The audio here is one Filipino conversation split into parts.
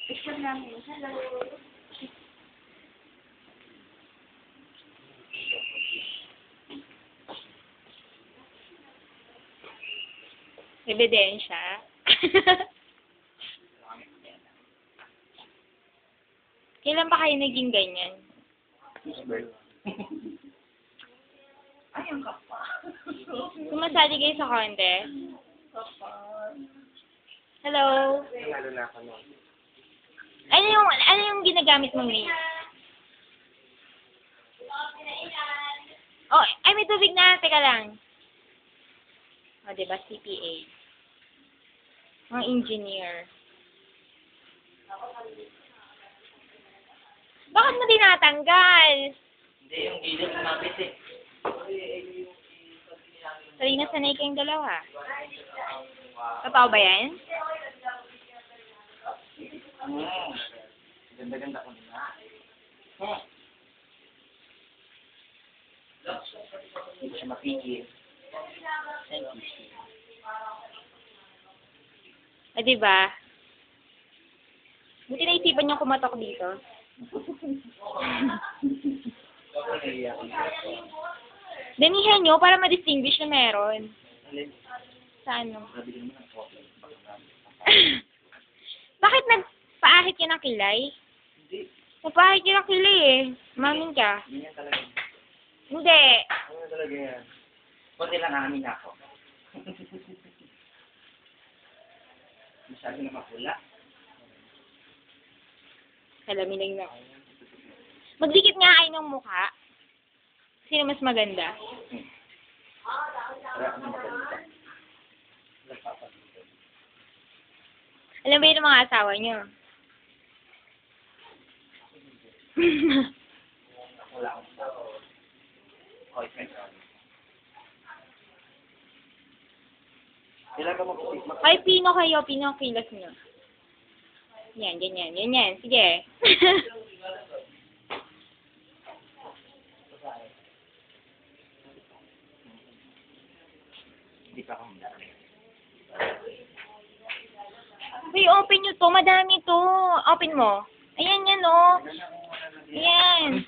Picture namin. Hello. Ebidensya. Kailan pa kayo naging ganyan? Ay, ang kapa. Sumasali kayo sa contest? Hello? Nanalo na ako nun. Ano yung ginagamit mong name? Oh, ay may tubig na. Teka lang. O, diba? CPA. Mga engineer. Bakit mo tinatanggal? Hindi, yung gilid lumapit eh. Sorry na sanay kayong dalawa. Totoo ba yan? Ganda-ganda ko na. Hindi siya mapigil. Thank you. O, diba? Buti naisipan niyo kumatok dito. Danihan nyo para ma-distinguish na meron. Sa ano? Bakit nagpaahit ka ng kilay? Hindi. Nagpaahit ka ng kilay eh. Mamin ka. Hindi yan talaga. Hindi. Ano talaga yan? Kunti lang amin ako. Masyado na mapula. Salamin lang. Magdikit nga kayo ng mukha. Sino mas maganda? Para ano maganda. Alam ba yun ng mga asawa niyo? Wala akong tao. Okay, friend. Kailangan mo Ay, pino kayo. Pino ang kilos niyo. Yan, ganyan. Yan. Sige. Hindi pa akong dami. Uy, open nyo to. Madami to. Open mo. Ayan, yan, oh. Ayan.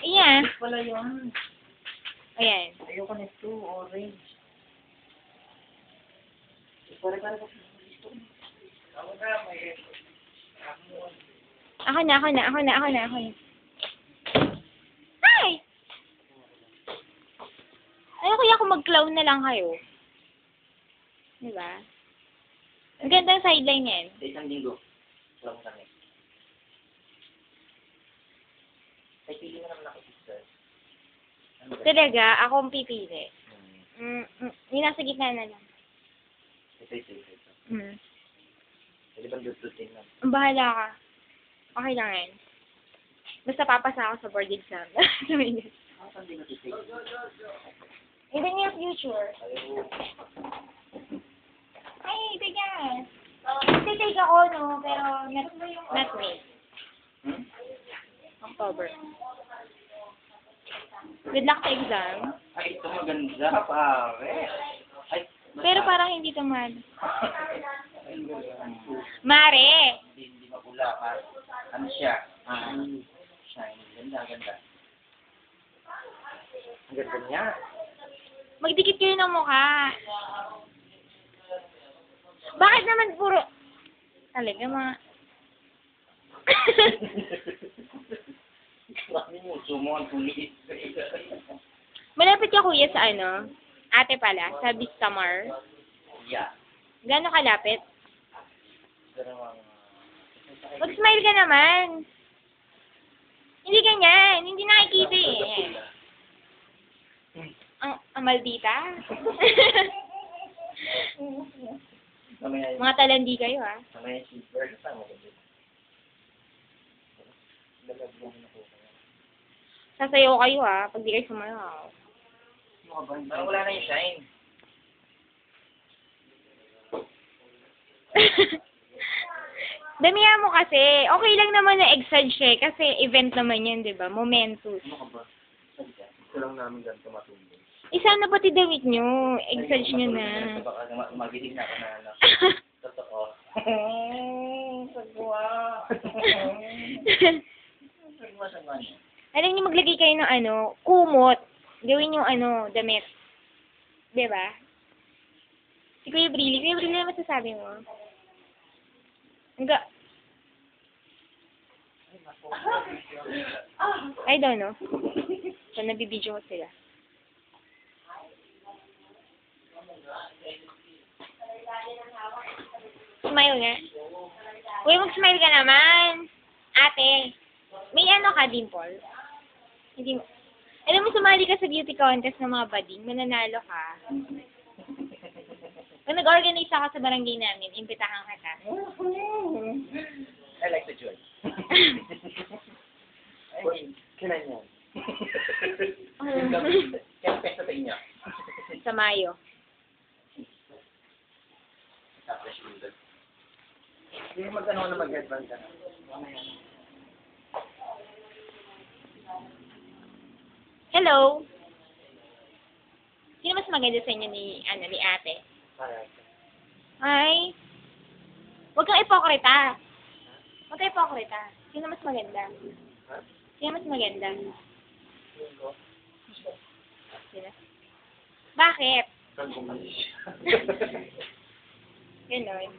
Ayan. Wala yun. Ayan. Ayoko nito, orange. Pare-pare ko. Ako na. Hi! Ayaw kaya kung mag-clown na lang kayo. Diba? Ang ganda ng sideline yan. Sa isang linggo. Wala mo kami. Ay, pili mo naman ako, sister. Ano ba? Talaga, ako ang pipili. Yung nasa gitna na lang. Ito. Pwede bang dututin lang? Bahala ka. Okay lang yan. Basta papasa ako sa board exam. Sabi niya. Ako saan din natutin? In the near future. Ayaw. Ay, bigas. Take ako, no? Pero not May. October. Good luck sa exam. Ay, ito maganda, pare. Ay, Pero parang hindi tumad. Ay, maganda. Mare! Hindi mapula ka. Ano siya? Shiny. Ganda. Ang ganda niya. Magdikit kayo ng mukha. Bakit naman puro... Talaga mga... Marami mo, sumuhan kulit. Malapit ka kuya sa ano? Ate pala, sa Vistamar. Yeah. Gano'n kalapit? Dalawang... Mag-smile ka naman. Hindi ganyan. Hindi nakikita eh. Ang maldita. Mamaya Mga talandi kayo, ha? Mamaya si Bird. Saan mo ba? Dalagyan na po. Sasayaw kayo, ha? Pag di kayo sumayaw. Parang wala na yung shine. Damihan mo kasi. Okay lang naman na exage siya, kasi event naman yan, di ba? Momentous. Ano ka ba? Ito lang namin ganito matulog. Isa na pati damit nyo. Exage nyo na. Baka magiling na ako na ano. Totoo. Sagwa. Sagwa. Alam niyo, maglagay kayo ng ano, kumot. Gawin yung ano, damit. Diba? Si Kuya Brilli, ano masasabi mo? I don't know. So, nabibidyo ko sila. Smile nga. Uy, mag-smile ka naman. Ate, may ano ka, Dimple? Hindi mo. Alam mo, sumali ka sa beauty contest ng mga bading, mananalo ka. Kung nag-organize ako sa barangay namin, imbitahan ka. I like the joy. Kailan yan? Kaya pesta sa inyo. Sa Mayo. Tapos yun doon. Hindi mag-ano na mag-headband ka. Hello? Sino mas maganda sa inyo ni ate? Ay. Huwag kang ipokrita. Huwag kang ipokrita. Sino mas maganda? Sino mas maganda? Sino? Bakit? Ganon.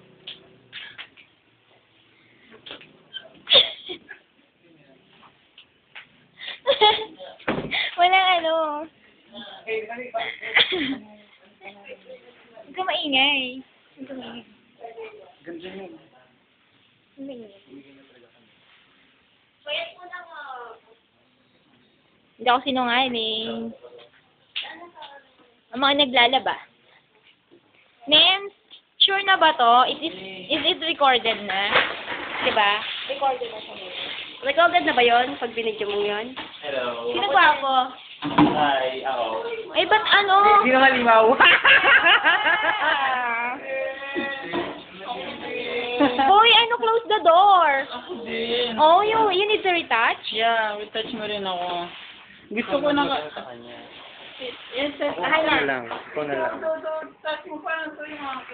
Walang ano. Huwag ka maingay. Huwag ka maingay. Ganda yun. Huwag ka maingay. Hindi ako sinungaling. Ang mga naglalaba. Ma'am, sure na ba to? Is it recorded na? Diba? Recorded na siya. Recorded na ba yon pag binidyo mo yun? Hello. Sino ba ako? Hi, ako. Ay, ba't ano? Hindi naman limaw. Boy, ano, close the door. Ako din. Oh, you need to retouch? Yeah, retouch mo rin ako. Gusto ko na Yes, sir. Ay, lang. Ikaw na lang. touch mo pa lang ito yung mga